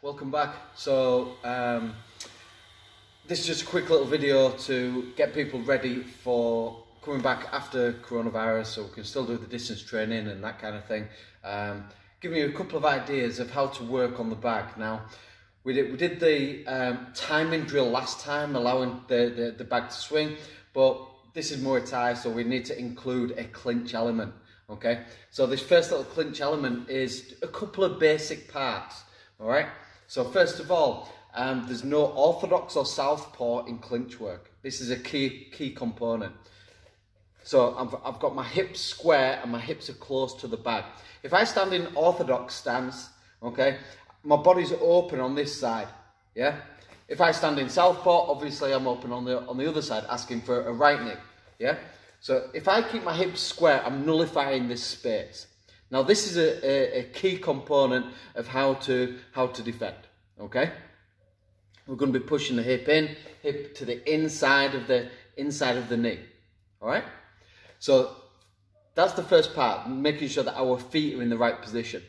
welcome back. So this is just a quick little video to get people ready for coming back after coronavirus, so we can still do the distance training and that kind of thing. Giving you a couple of ideas of how to work on the bag. Now, we did the timing drill last time, allowing the bag to swing, but this is Muay Thai, so we need to include a clinch element. Okay, so this first little clinch element is a couple of basic parts. All right, so first of all, there's no orthodox or southpaw in clinch work. This is a key component. So I've got my hips square and my hips are close to the bag. If I stand in orthodox stance, okay, my body's open on this side, yeah. If I stand in southpaw, obviously I'm open on the other side, asking for a right knee, yeah. So if I keep my hips square, I'm nullifying this space. Now this is a key component of how to defend. Okay, we're going to be pushing the hip to the inside of the knee. All right. So that's the first part, making sure that our feet are in the right position.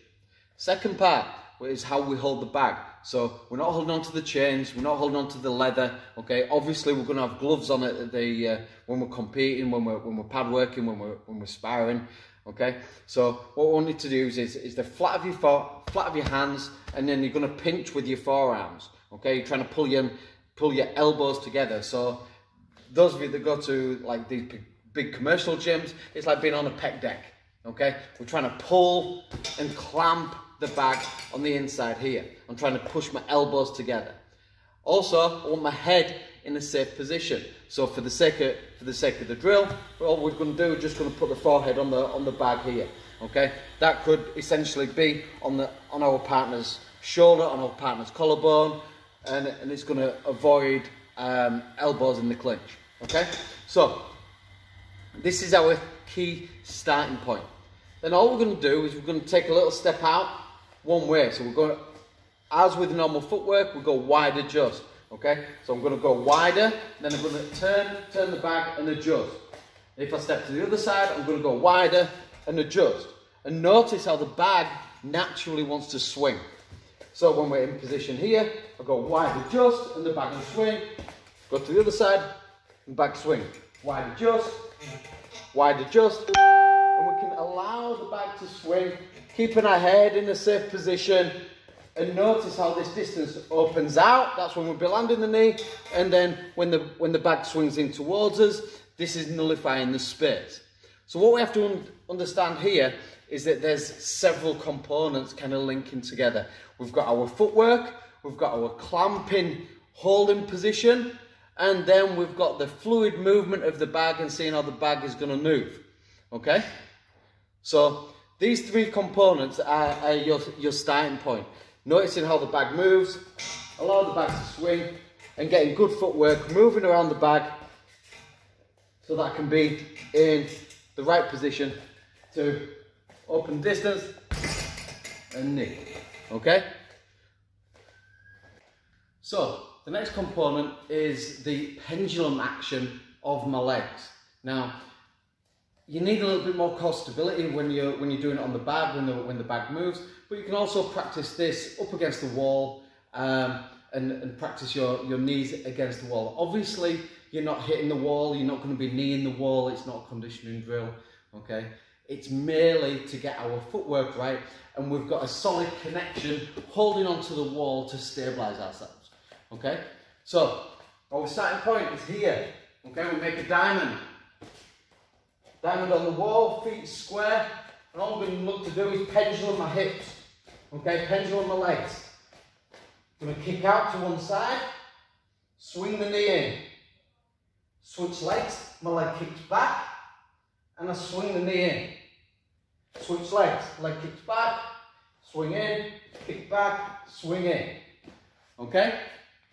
Second part is how we hold the bag. So we're not holding on to the chains, we're not holding on to the leather. Okay, obviously we're going to have gloves on it when we're competing, when we're pad working, when we're sparring. Okay, so what we want you to do is the flat of your hands, and then you're going to pinch with your forearms. Okay, you're trying to pull your elbows together. So those of you that go to like these big commercial gyms, it's like being on a pec deck. Okay, we're trying to pull and clamp the bag on the inside here. I'm trying to push my elbows together. Also, I want my head in a safe position. So for the sake of the drill, all we're going to do is just going to put the forehead on the bag here. Okay, that could essentially be on our partner's shoulder, on our partner's collarbone, and it's going to avoid elbows in the clinch. Okay, so this is our key starting point. Then all we're going to do is we're going to take a little step out one way. So we're going to, as with normal footwork, we go wide adjust. Okay, so I'm going to go wider, then I'm going to turn the bag and adjust. If I step to the other side, I'm going to go wider and adjust. And notice how the bag naturally wants to swing. So when we're in position here, I go wide adjust and the bag will swing. Go to the other side and bag swing. Wide adjust, and we can allow the bag to swing, keeping our head in a safe position. And notice how this distance opens out. That's when we'll be landing the knee. And then when the bag swings in towards us, this is nullifying the space. So what we have to understand here is that there's several components kind of linking together. We've got our footwork, we've got our clamping, holding position, and then we've got the fluid movement of the bag and seeing how the bag is going to move. Okay? So these three components are your starting point. Noticing how the bag moves, allow the bag to swing, and getting good footwork, moving around the bag so that I can be in the right position to open distance and knee. Okay? So the next component is the pendulum action of my legs. Now, you need a little bit more core stability when you're doing it on the bag, when the bag moves, but you can also practice this up against the wall and practice your knees against the wall. Obviously, you're not hitting the wall, you're not going to be kneeing the wall, it's not a conditioning drill, okay? It's merely to get our footwork right, and we've got a solid connection holding onto the wall to stabilize ourselves, okay? So, our starting point is here, okay? We make a diamond. Diamond on the wall, feet square, and all we're going to look to do is pendulum my hips, okay, pendulum my legs. I'm going to kick out to one side, swing the knee in, switch legs, my leg kicks back, and I swing the knee in. Switch legs, leg kicks back, swing in, kick back, swing in. Okay?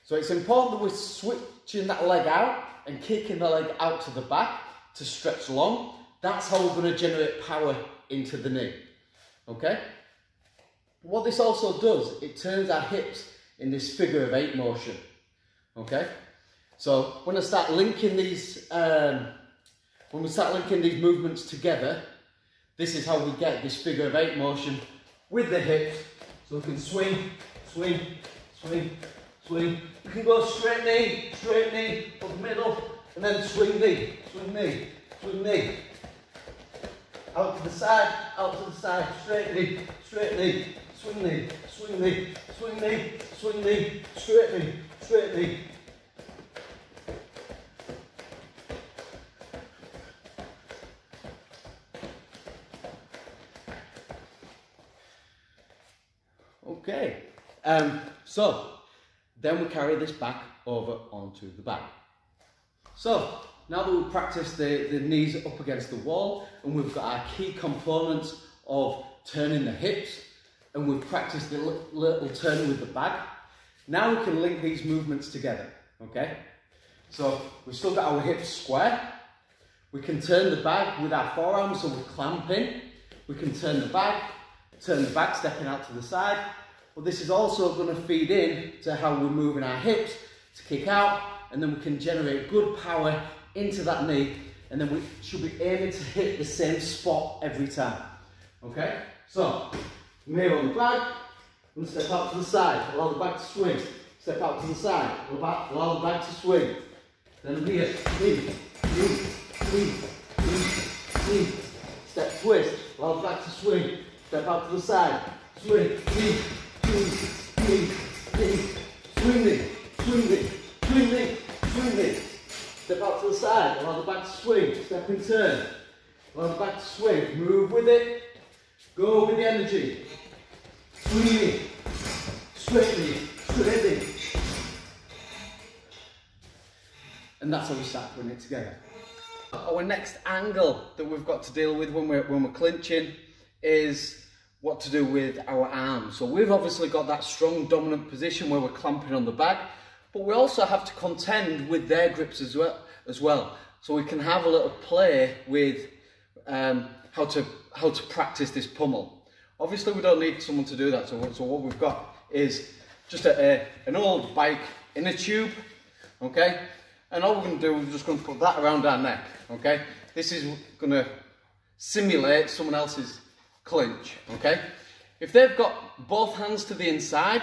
So it's important that we're switching that leg out and kicking the leg out to the back to stretch long. That's how we're going to generate power into the knee. Okay? What this also does, it turns our hips in this figure of 8 motion. Okay? So when I start linking these, movements together, this is how we get this figure of 8 motion with the hips. So we can swing, swing, swing, swing. You can go straight knee, up the middle, and then swing knee, swing knee, swing knee. Out to the side, straight knee, swing knee, swing knee, swing knee, swing knee, straight knee, straight knee. Okay, so then we carry this back over onto the bag. So now that we've practiced the knees up against the wall and we've got our key components of turning the hips and we've practiced the little turning with the bag, now we can link these movements together, okay? So we've still got our hips square. We can turn the bag with our forearms, so we're clamping. We can turn the bag, stepping out to the side. But this is also going to feed in to how we're moving our hips to kick out, and then we can generate good power into that knee, and then we should be aiming to hit the same spot every time. Okay? So, from here on the bag, and step out to the side, allow the bag to swing. Step out to the side, allow the bag to swing. Then here, knee, step twist, allow the bag to swing. Step out to the side, swing, knee, swing knee, swing knee, swing knee, swing knee. Step out to the side, allow the back to swing, step and turn. Allow the back to swing, move with it, go with the energy. Swing knee, straight knee, straight knee. And that's how we start putting it together. Our next angle that we've got to deal with when we're clinching is what to do with our arms. So we've obviously got that strong dominant position where we're clamping on the bag, but we also have to contend with their grips as well. So we can have a little play with how to practice this pummel. Obviously we don't need someone to do that, so what we've got is just an old bike inner tube, okay? And all we're going to do is just going to put that around our neck, okay? This is going to simulate someone else's clinch, okay? If they've got both hands to the inside,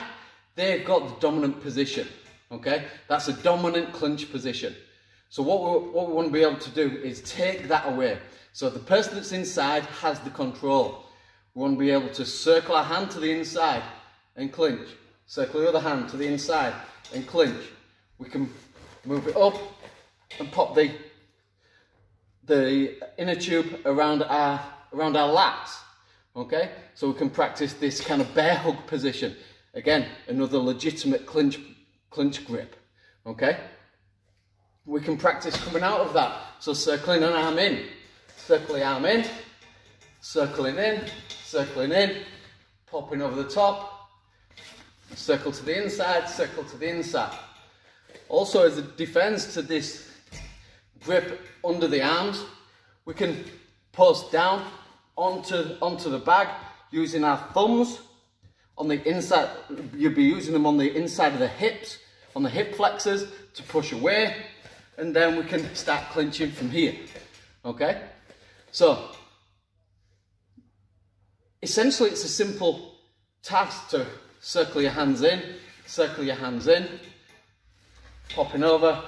they've got the dominant position, okay? That's a dominant clinch position. So what we want to be able to do is take that away. So the person that's inside has the control. We want to be able to circle our hand to the inside and clinch. Circle the other hand to the inside and clinch. We can move it up and pop the inner tube around our lats. Okay, so we can practice this kind of bear hug position. Again, another legitimate clinch grip. Okay, we can practice coming out of that. So circling an arm in, circle the arm in, circling in, popping over the top, circle to the inside, circle to the inside. Also, as a defense to this grip under the arms, we can post down onto the bag using our thumbs on the inside. You'll be using them on the inside of the hips, on the hip flexors to push away, and then we can start clinching from here. Okay? So essentially it's a simple task to circle your hands in, popping over,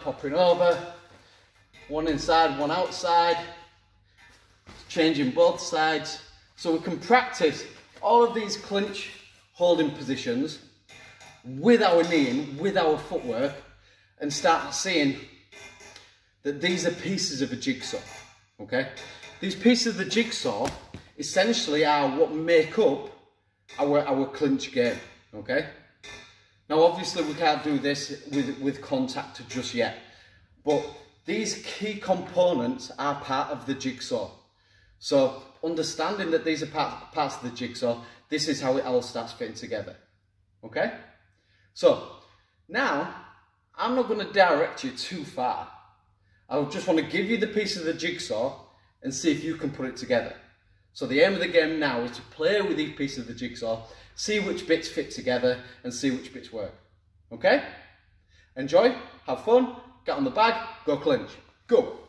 one inside, one outside, changing both sides. So we can practice all of these clinch holding positions with our knee in, with our footwork, and start seeing that these are pieces of a jigsaw, okay? These pieces of the jigsaw essentially are what make up our clinch game, okay? Now obviously we can't do this with contact just yet, but these key components are part of the jigsaw. So understanding that these are parts of the jigsaw, this is how it all starts fitting together, okay? So now I'm not going to direct you too far. I just want to give you the piece of the jigsaw and see if you can put it together. So the aim of the game now is to play with these pieces of the jigsaw, see which bits fit together and see which bits work. Okay? Enjoy, have fun, get on the bag, go clinch. Go!